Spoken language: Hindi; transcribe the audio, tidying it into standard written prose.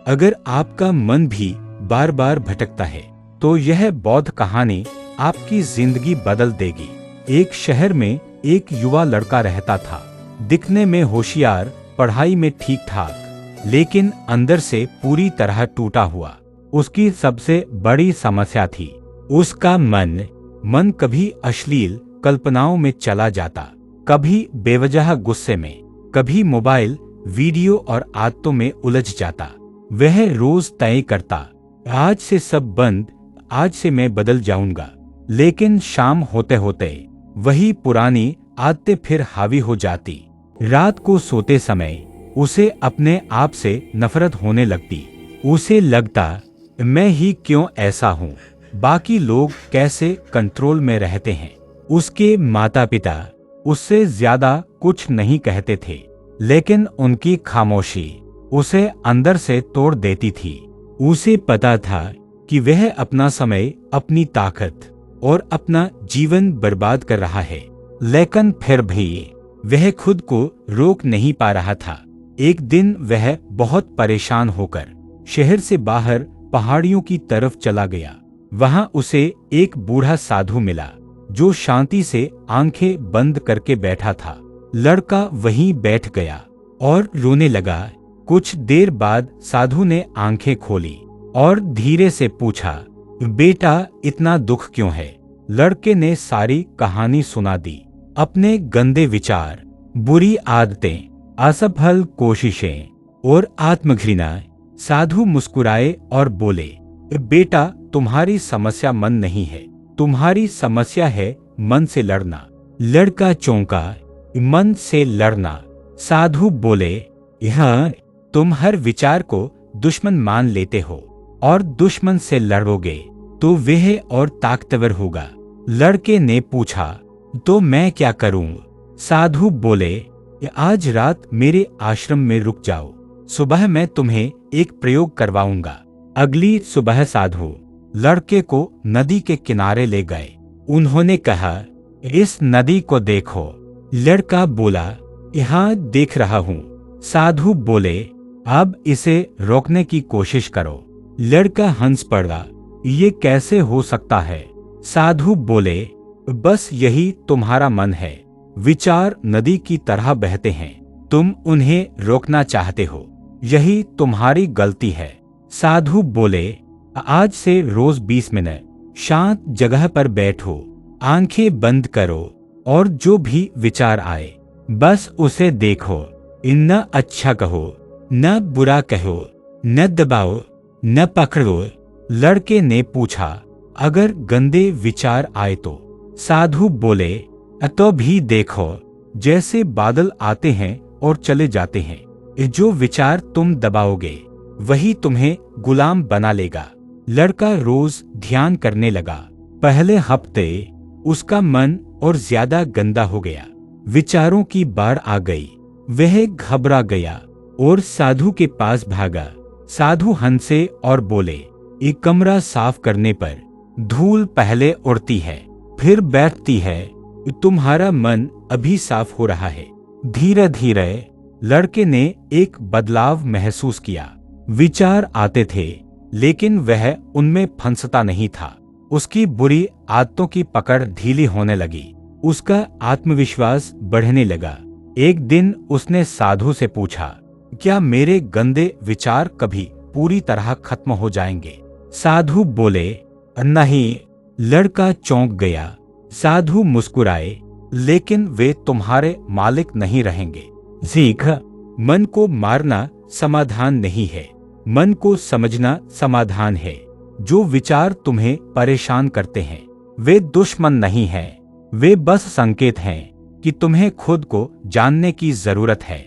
अगर आपका मन भी बार बार भटकता है तो यह बौद्ध कहानी आपकी जिंदगी बदल देगी। एक शहर में एक युवा लड़का रहता था। दिखने में होशियार, पढ़ाई में ठीक ठाक, लेकिन अंदर से पूरी तरह टूटा हुआ। उसकी सबसे बड़ी समस्या थी उसका मन कभी अश्लील कल्पनाओं में चला जाता, कभी बेवजह गुस्से में, कभी मोबाइल वीडियो और आदतों में उलझ जाता। वह रोज तय करता, आज से सब बंद, आज से मैं बदल जाऊंगा। लेकिन शाम होते होते वही पुरानी आदतें फिर हावी हो जाती। रात को सोते समय उसे अपने आप से नफरत होने लगती। उसे लगता, मैं ही क्यों ऐसा हूँ, बाकी लोग कैसे कंट्रोल में रहते हैं। उसके माता पिता उससे ज्यादा कुछ नहीं कहते थे, लेकिन उनकी खामोशी उसे अंदर से तोड़ देती थी। उसे पता था कि वह अपना समय, अपनी ताकत और अपना जीवन बर्बाद कर रहा है, लेकिन फिर भी वह खुद को रोक नहीं पा रहा था। एक दिन वह बहुत परेशान होकर शहर से बाहर पहाड़ियों की तरफ चला गया। वहां उसे एक बूढ़ा साधु मिला जो शांति से आंखें बंद करके बैठा था। लड़का वहीं बैठ गया और रोने लगा। कुछ देर बाद साधु ने आंखें खोली और धीरे से पूछा, बेटा इतना दुख क्यों है? लड़के ने सारी कहानी सुना दी, अपने गंदे विचार, बुरी आदतें, असफल कोशिशें और आत्मघृणा। साधु मुस्कुराए और बोले, बेटा तुम्हारी समस्या मन नहीं है, तुम्हारी समस्या है मन से लड़ना। लड़का चौंका, मन से लड़ना? साधु बोले, हाँ, तुम हर विचार को दुश्मन मान लेते हो और दुश्मन से लड़ोगे तो वह और ताकतवर होगा। लड़के ने पूछा, तो मैं क्या करूं? साधु बोले, आज रात मेरे आश्रम में रुक जाओ, सुबह मैं तुम्हें एक प्रयोग करवाऊंगा। अगली सुबह साधु लड़के को नदी के किनारे ले गए। उन्होंने कहा, इस नदी को देखो। लड़का बोला, यहाँ देख रहा हूँ। साधु बोले, अब इसे रोकने की कोशिश करो। लड़का हंस पड़ा, ये कैसे हो सकता है? साधु बोले, बस यही तुम्हारा मन है। विचार नदी की तरह बहते हैं, तुम उन्हें रोकना चाहते हो, यही तुम्हारी गलती है। साधु बोले, आज से रोज 20 मिनट शांत जगह पर बैठो, आंखें बंद करो और जो भी विचार आए बस उसे देखो। न अच्छा कहो, न बुरा कहो, न दबाओ, न पकड़ो। लड़के ने पूछा, अगर गंदे विचार आए तो? साधु बोले, तो भी देखो, जैसे बादल आते हैं और चले जाते हैं। जो विचार तुम दबाओगे वही तुम्हें गुलाम बना लेगा। लड़का रोज ध्यान करने लगा। पहले हफ्ते उसका मन और ज्यादा गंदा हो गया। विचारों की बाढ़ आ गई। वह घबरा गया और साधु के पास भागा। साधु हंसे और बोले, एक कमरा साफ करने पर धूल पहले उड़ती है फिर बैठती है, तुम्हारा मन अभी साफ हो रहा है। धीरे धीरे लड़के ने एक बदलाव महसूस किया। विचार आते थे लेकिन वह उनमें फंसता नहीं था। उसकी बुरी आदतों की पकड़ ढीली होने लगी। उसका आत्मविश्वास बढ़ने लगा। एक दिन उसने साधु से पूछा, क्या मेरे गंदे विचार कभी पूरी तरह खत्म हो जाएंगे? साधु बोले, नहीं। लड़का चौंक गया। साधु मुस्कुराए, लेकिन वे तुम्हारे मालिक नहीं रहेंगे। सीख, मन को मारना समाधान नहीं है, मन को समझना समाधान है। जो विचार तुम्हें परेशान करते हैं वे दुश्मन नहीं हैं, वे बस संकेत हैं कि तुम्हें खुद को जानने की जरूरत है।